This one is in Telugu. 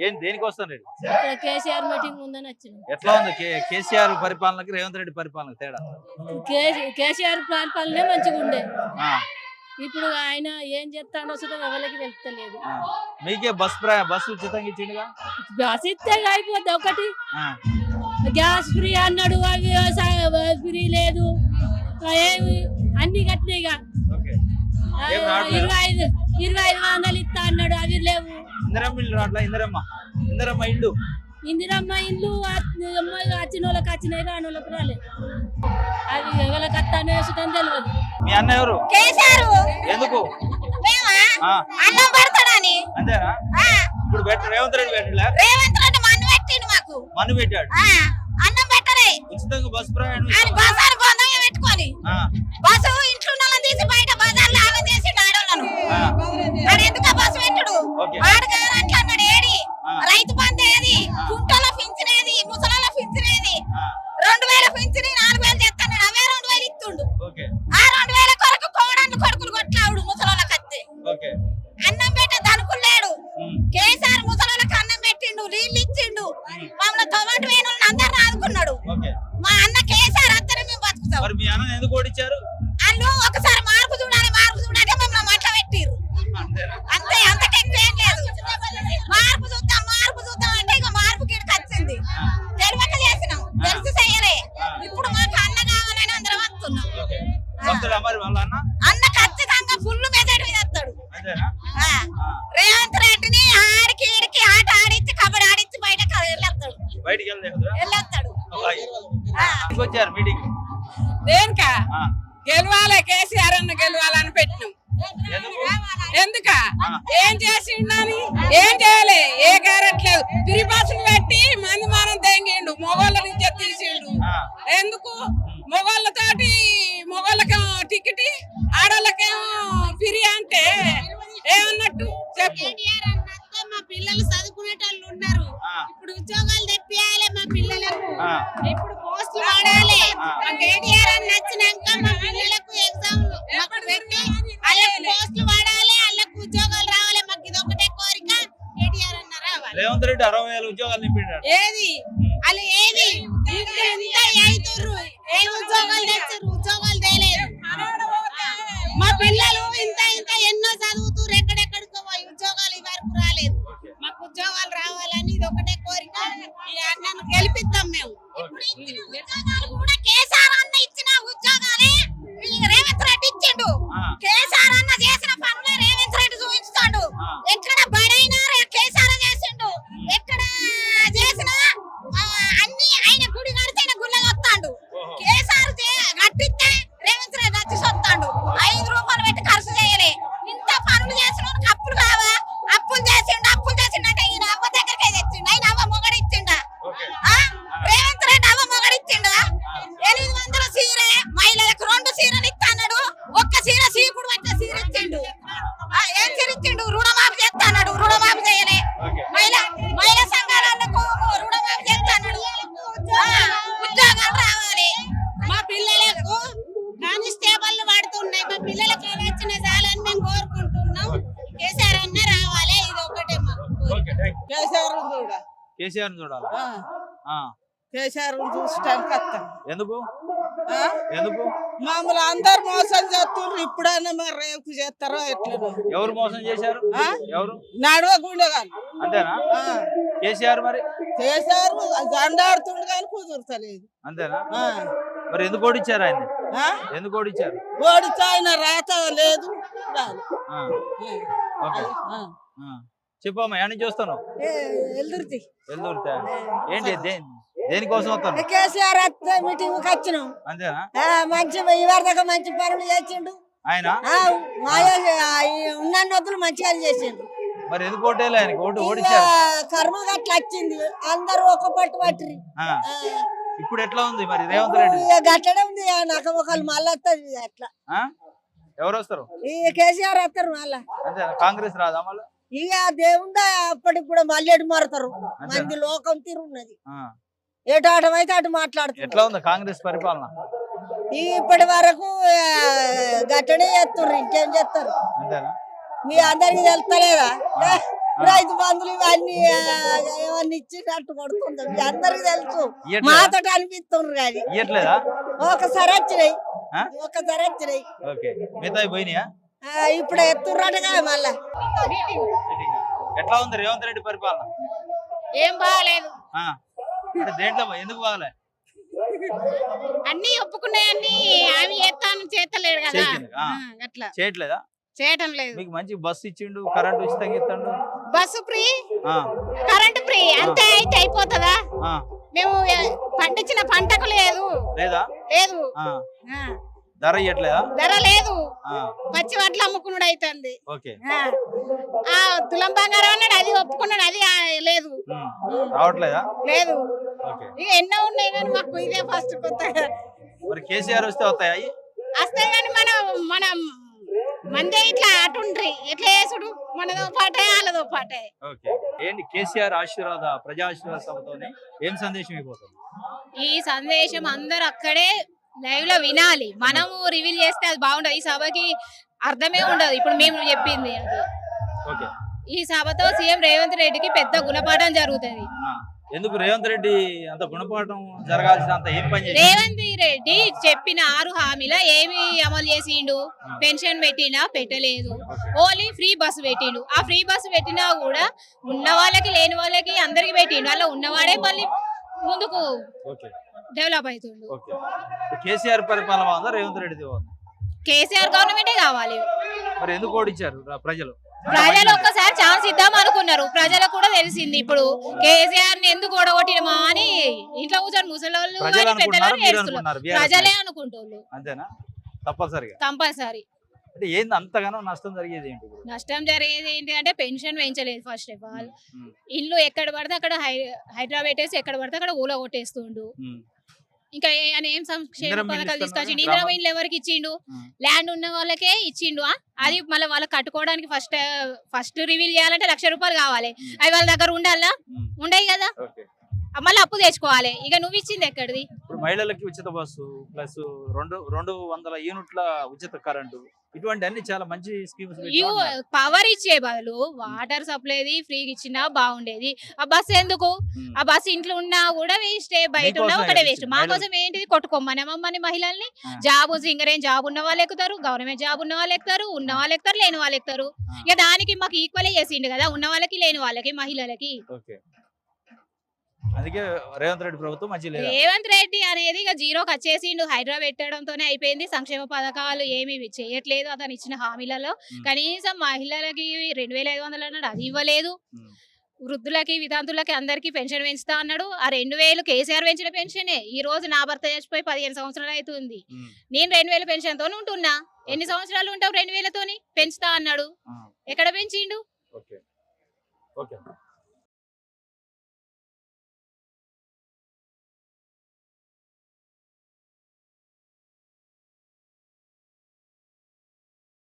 ఏం దేనికి వస్తాను రెడ్డి? ఇక్కడ కేసీఆర్ మీటింగ్ ఉందని వచ్చినాం. ఎట్లా ఉంది కేసీఆర్ పరిపాలనకి రేవంత్ రెడ్డి పరిపాలనకి తేడా? కేసీఆర్ పరిపాలనే మంచిగా ఉండే. ఆ, ఇప్పుడు ఆయన ఏం చేస్తాడో అసలు ఎవరికి తెలుస్తలేదు. ఆ. మీకే బస్సు ఉచితంగా ఇచ్చిండుగా. బస్ ఇస్తే అయిపోద్ది ఒకటి. ఆ, గ్యాస్ ఫ్రీ అన్నాడు, అవి ఫ్రీ లేదు, ఏమి అన్ని కట్టినాయిగా. ఓకే. ఏం రావట్లేదా? 25 ఇస్తా అన్నాడు, అవి లేవు. ఇందిరమ్మ ఇల్లు రావట్లా? ఇందిరమ్మ ఇల్లు ఇందిరమ్మ ఇల్లు వచ్చిన వాళ్ళకి వచ్చినాయి, రాని వాళ్ళకి రాలేదు. అవి ఎవరికి వస్తానో వేసుకొని తెలియదు. మీ అన్న ఎవరు? కేసీఆర్ ఎందుకు? ఆ, అన్నం పెడతాడని. అంతేనా? ఇప్పుడు రేవంత్ రెడ్డి పెట్టలే? రేవంత్ రెడ్డి మన్ను పెట్టిండు మాకు. మన్ను పెట్టాడు. అన్నం పెట్టలే. ఉచితంగా బస్సు ప్రయాణం ఆయన బజార్ బొందంగా పెట్టుకొని బస్సు ఇంట్లో ఉన్న తీసి బయట బజార్లో ఆగం చేసి ఆడోళ్ళను ఆడ ఎందుకు బస్సు పెట్టుడు? వాడు కాదు అట్లా అన్నాడు. ఏడి రైతు బంధు ఏది, కుంటలో పింఛనేది, ముసలాల పింఛనేది, 2000 పింఛని 4000 చేస్తాడు. అవే 2000 ఇస్తుండు. ఆ 2000 కొరకు కోడళ్ళు కొడుకులు కొట్లాడు ముసలాళ్ళకి వస్తే. అన్నం పెట్టే దనుకులు లేడు. కేసీఆర్ ముసలాళ్ళకి అన్నం పెట్టిండు, నీళ్ళు ఇచ్చిండు, మమ్మల్ని టొమాటో వేణులను అందరిని ఆదుకున్నాడు. మా అన్న కేసీఆర్ అత్తనే మేము బతుకుతాం. వాళ్ళు ఒకసారి మార్పు చూడాలి మమ్మల్ని మట్ల పెట్టిర్రు. అంతే, అంతకెక్కువ ఏం లేదు. మార్పు చూద్దాం అంటే ఇక మార్పు గిడికి వచ్చింది. తెలివక చేసినాం, తెలిసి చెయ్యలే. ఇప్పుడు మాకు అన్న కావాలని అందరం వస్తున్నాం. అన్న ఖచ్చితంగా ఫుల్ మెజారిటీ చేస్తాడు. రేవంత్ రెడ్డిని ఆడికి ఈడికి ఆట ఆడించి కబడ్డీ ఆడించి బయటకు వెళ్ళేస్తాడు. దేనికా గెలవాలి, కేసీఆర్ అన్న గెలవాలని పెట్టినాం. ఎందుక ఏం చేసిండని? ఏం చేయాలి? ఏ గ్యారెట్లేదు. ఫ్రీ బస్సులు పెట్టి మంది మానం తెంగిండు, మొగోళ్ళ నుంచి తీసిండు. ఎందుకు? మొగోళ్ళకేమో టికెట్, ఆడోళ్ళకేమో ఫ్రీ అంటే ఏమన్నట్టు చెప్పు. మా పిల్లలు చదువుకునేటోళ్ళు ఉన్నారు, ఇప్పుడు ఉద్యోగాలు తెప్పియాలి మా పిల్లలకు. ఇప్పుడు పోస్టులు వాడాలి. మా కేటీఆర్ అని నచ్చినాక మా పిల్లలకు ఎగ్జామ్లు పెట్టి వాళ్ళకు పోస్టులు వాడాలి, వాళ్ళకు ఉద్యోగాలు రావాలి. మాకు ఇది ఒకటే కోరిక. కేటీఆర్ అన్న రావాలి. రేవంత్ రెడ్డి 60,000 ఉద్యోగాలు నింపాడు. ఏది వాళ్ళు ఏది ఇంత అవుతుర్రు, ఏ ఉద్యోగాలు తెచ్చారు? ఉద్యోగాలు తేలేదు. మా పిల్లలు ఇంత ఎన్నో చదువుతురు, ఎక్కడెక్కడికో పోయి ఉద్యోగాలు వరకు రాలేదు. మాకు ఉద్యోగాలు రావాలని ఇది ఒకటే కోరిక. ఈ అన్నను గెలిపిద్దాం మేము. ఉద్యోగాలు కూడా కేసీఆర్ అన్న ఇచ్చిన ఉద్యోగాలే రేవంత్ రెడ్డి ఇచ్చిండు. కేసీఆర్ అన్న చేసిన పనులే రేవంత్ రెడ్డి చూపిస్తాడు. ఎక్కడ బడైనా కేసీఆర్ చేసిండు, ఎక్కడ చేసినా అన్ని ఆయన గుడి కడితే ఆయన గుళ్ళకి వస్తాడు. కేసీఆర్ కట్టిస్తే రేవంత్ రెడ్డి వచ్చి వస్తాడు. 5 రూపాయలు పెట్టి ఖర్చు చేయలే. ఇంత పనులు చేసిన అప్పులు కావా? అప్పులు చేసిండు అంటే ఈయన అవ్వ దగ్గరకే తెచ్చిండు. ఆయన అవ్వ మొగడు ఇచ్చిండా? రేవంత్ రెడ్డి అవ్వ మొగడు ఇచ్చిండా? 800 సీరే మహిళలకు 2 సీరలు ఇస్తాడు. ఒక్క సీర సీకుడు పట్టిన సీర ఇచ్చిండు. ఏం సీర ఇచ్చిండు? రుణమాఫీ చేస్తాడు. రుణమాఫీ చేయలే. మహిళా సంఘాలకు రుణమాఫీ చేస్తాడు. ఉద్యోగాలు రావాలి. మా పిల్లలకు కానిస్టేబుల్ పడుతున్నాయి. మా పిల్లలకు వచ్చిన చాలని మేము కోరుకుంటున్నాం. కేసీఆర్ అన్న రావాలి. ఇది ఒకటే మాకు. కేసీఆర్ చూడాలి. కేసీఆర్ చూసి టైంకి వస్తాం. ఎందుకు? మామూలు అందరు మోసం చేస్తున్నారు. ఇప్పుడైనా మరి రేపు చేస్తారో ఎట్లా? ఎవరు మోసం చేశారు? ఎవరు? నడువ గుండెగాని. అంతేనా? కేసీఆర్ మరి కేసీఆర్ దండాడుతుండు కానీ కుదురుతలేదు. అంతేనా? మరి ఎందుకు ఓడిచ్చారు ఆయన? ఎందుకు ఓడిచ్చారు? ఓడితే ఆయన రాత లేదు. చెప్పమ్మా, ఎన్ని చూస్తాను? ఎల్దుర్తి. ఏంటి దేనికోసం వస్తాను? కేసీఆర్ మీటింగ్ వచ్చినాం. అంతేనా? మంచి ఇవరిదాకా మంచి పనులు చేసిండు ఆయన. ఉన్న నొద్దులు మంచిగా చేసిండు. మరి ఎందుకు ఓటేయాలి ఆయనకి? ఓడిచ్చారు. కర్మ గట్ల వచ్చింది. అందరూ ఒక పట్టు పట్టిరి. ఇప్పుడు ఎట్లా ఉంది మరి రేవంత్ రెడ్డి? గట్లనే ఉంది. నాకు ఒకళ్ళు మళ్ళీ వస్తుంది. అట్లా ఎవరు వస్తారు? కేసీఆర్ వస్తారు మళ్ళా. అంతేనా? కాంగ్రెస్ రాదా మళ్ళీ? ఇక దేవుందా అప్పటికి కూడా మళ్ళీ ఎటు మారుతారు. మంది లోకం తీరున్నది. ఎటు ఆటమైతే అటు మాట్లాడుతుంది. ఎట్లా ఉంది కాంగ్రెస్ పరిపాలన? ఇప్పటి వరకు గట్టనే చేస్తుర్రు. ఇంకేం చేస్తారు? అంతేనా? మీ అందరికి తెలుస్తలేదా? రైతు బంధువులు ఇవన్నీ ఏమన్నా ఇచ్చినట్టు కొడుతుంది మీ అందరికి తెలుసు ఇయ్యట్లేదా? మాతో అనిపిస్తుండ్రు కానీ ఇయ్యట్లేదా? ఒకసారి వచ్చినాయి ఆ? ఒకసారి వచ్చినాయి ఓకే, మిగతా పోయినాయా? ఇప్పుడు ఎత్తుర్రటగా మళ్ళా ఎట్లా ఉంది రేవంత్ రెడ్డి పరిపాలన? ఏం బాగాలేదు. ఆ, అంటే దేంట్లో ఎందుకు బాగలే? అన్ని ఒప్పుకున్నాయన్ని ఆమె చేస్తలేడు కదా, చేయట్లేదు. ఆ. అట్లా చేయట్లేదా? చేయటం లేదు. మీకు మంచి బస్సు ఇచ్చిండు, కరెంట్ ఉచితంగా ఇస్తాడు. బస్సు ఫ్రీ, ఆ, కరెంట్ ఫ్రీ, అంతే అయితే అయిపోతుందా? ఆ, మేము పండించిన పంటకు లేదు లేదా? లేదు ఆ, ఆ, ధర ఇయ్యట్లేదా? ధర లేదు. ఆ, పచ్చి వడ్లు అమ్ముకున్నాడు అవుతుంది. ఓకే. తులం బంగారం అన్నాడు, అది ఒప్పుకున్నాడు, అది లేదు రావట్లేదా? లేదు. ఓకే. ఇక ఎన్నో ఉన్నాయి కానీ మాకు ఇదే ఫస్ట్ కొత్తగా మరి కేసీఆర్ వస్తే వస్తాయా? వస్తాయి కానీ మనం మందే ఇట్లా అటుండ్రి ఇట్లా వేసుడు మనదో పాటే వాళ్ళదో పాటే. ఓకే. ఏంటి కేసీఆర్ ఆశీర్వాద ప్రజా ఆశీర్వాద సభతోనే ఏం సందేశం అయిపోతుంది? ఈ సందేశం అందరు అక్కడే లైవ్ లో వినాలి. మనము రివీల్ చేస్తే అది బాగుండదు. ఈ సభకి అర్థమే ఉండదు ఇప్పుడు మేము చెప్పింది అది. ఓకే. ఈ సభతో సీఎం రేవంత్ రెడ్డికి పెద్ద గుణపాఠం జరుగుతుంది. ఆ, ఎందుకు రేవంత్ రెడ్డి అంత గుణపాఠం జరగాల్సినంత ఏం పని చేశారు? రేవంత్ రెడ్డి చెప్పిన 6 హామీలో ఏమి అమలు చేసిండు? పెన్షన్ పెట్టినా పెట్టలేదు, ఓన్లీ ఫ్రీ బస్సు పెట్టిండు. ఆ ఫ్రీ బస్సు పెట్టినా కూడా ఉన్న వాళ్ళకి లేని వాళ్ళకి అందరికి పెట్టిండు. అలా ఉన్నవాడే మళ్ళీ ముందుకు ఓకే. డెవలప్ అవుతుండు. ఓకే. కేసీఆర్ పరిపాలన బాగుందా, రేవంత్ రెడ్డి బాగుందా? కేసీఆర్ గవర్నమెంటే కావాలి. మరి ఎందుకు ఓడించారు ప్రజలు? ప్రజలు ఒక్కసారి ఛాన్స్ ఇద్దాం అనుకున్నారు. ప్రజలకు కూడా తెలిసింది ఇప్పుడు కేసీఆర్ ని ఎందుకు ఓడగొట్టినమా అని ఇంట్లో కూర్చొని ముసలోళ్ళు ప్రజలు కానీ పెద్దలు అనుకుంటున్నారా, మీరు ఏడుస్తున్నారు. అనుకుంటున్నారా? ప్రజలే అనుకుంటోళ్ళు అంతేనా? తప్పనిసరిగా కంపల్సరీ. అంటే ఏంది అంతగానో నష్టం జరిగేది ఏంటి ఇప్పుడు? నష్టం జరిగేది ఏంటి అంటే పెన్షన్ పెంచలేదు ఫస్ట్ ఆఫ్ ఆల్. ఉమ్, ఇల్లు ఎక్కడ పడితే అక్కడ హైదరాబాద్ పెట్టేసి ఎక్కడ పడితే అక్కడ ఊల కొట్టేస్తుండు. ఉమ్, ఇంకా ఆయన ఏం సంక్షేమ ఇందిరమ్మ ఇల్లు పథకాలు తీసుకొచ్చిండు? ఇస్తున్నాడు, ఇందిరమ్మ ఇల్లు ఎవరికి ఇచ్చిండు? ఉమ్. ల్యాండ్ ఉన్న వాళ్ళకే ఇచ్చిండు. అది మళ్ళీ వాళ్ళకి కట్టుకోవడానికి ఫస్ట్ రివీల్ చేయాలంటే 1,00,000 రూపాయలు కావాలి. అవి వాళ్ళ దగ్గర ఉండాలా? ఉమ్, ఉండయి కదా, ఓకే. మళ్ళీ అప్పు తెచ్చుకోవాలి. ఇక నువ్వు ఇచ్చింది ఎక్కడిది? ఇప్పుడు మహిళలకి ఉచిత బస్సు ప్లస్ 200 యూనిట్ల ఉచిత కరెంటు, ఇటువంటి అన్ని చాలా మంచి స్కీమ్స్ పవర్ ఇచ్చే బదులు వాటర్ సప్లైది ఫ్రీగా ఇచ్చినా బాగుండేది. ఆ బస్సు ఎందుకు? ఆ బస్సు ఇంట్లో ఉన్నా కూడా వేస్టే, బయట ఉన్నా ఒకటే వేస్ట్. మా కోసం ఏంటిది? కొట్టుకోమని మహిళల్ని జాబ్ సింగరేం జాబ్ ఉన్న వాళ్ళు ఎక్కుతారు, గవర్నమెంట్ జాబ్ ఉన్న వాళ్ళు ఎక్కుతారు, ఉన్న వాళ్ళు ఎక్కుతారు, లేని వాళ్ళు ఎక్కుతారు. ఇక దానికి మాకు ఈక్వలే చేసిండు కదా, ఉన్న వాళ్ళకి లేని వాళ్ళకి మహిళలకి. ఓకే. అందుకే రేవంత్ రెడ్డి ప్రభుత్వం మంచి లేదు. రేవంత్ రెడ్డి అనేది ఇక జీరోకి వచ్చేసిండు. హైదరాబాద్ పెట్టడంతోనే అయిపోయింది. సంక్షేమ పథకాలు ఏమి చేయట్లేదు. అతను ఇచ్చిన హామీలలో కనీసం మహిళలకి 2,500 అన్నాడు, అది ఇవ్వలేదు. వృద్ధులకి వితాంతులకి అందరికి పెన్షన్ పెంచుతా అన్నాడు. ఆ 2,000 కేసీఆర్ పెంచిన పెన్షనే. ఈ రోజు నా భర్త చచ్చిపోయి 15 సంవత్సరాలు అవుతుంది. నేను 2,000 పెన్షన్ తోనే ఉంటున్నా. ఎన్ని సంవత్సరాలు ఉంటావు 2,000తోని? పెంచుతా అన్నాడు, ఎక్కడ పెంచిండు? ఓకే. ఓకే.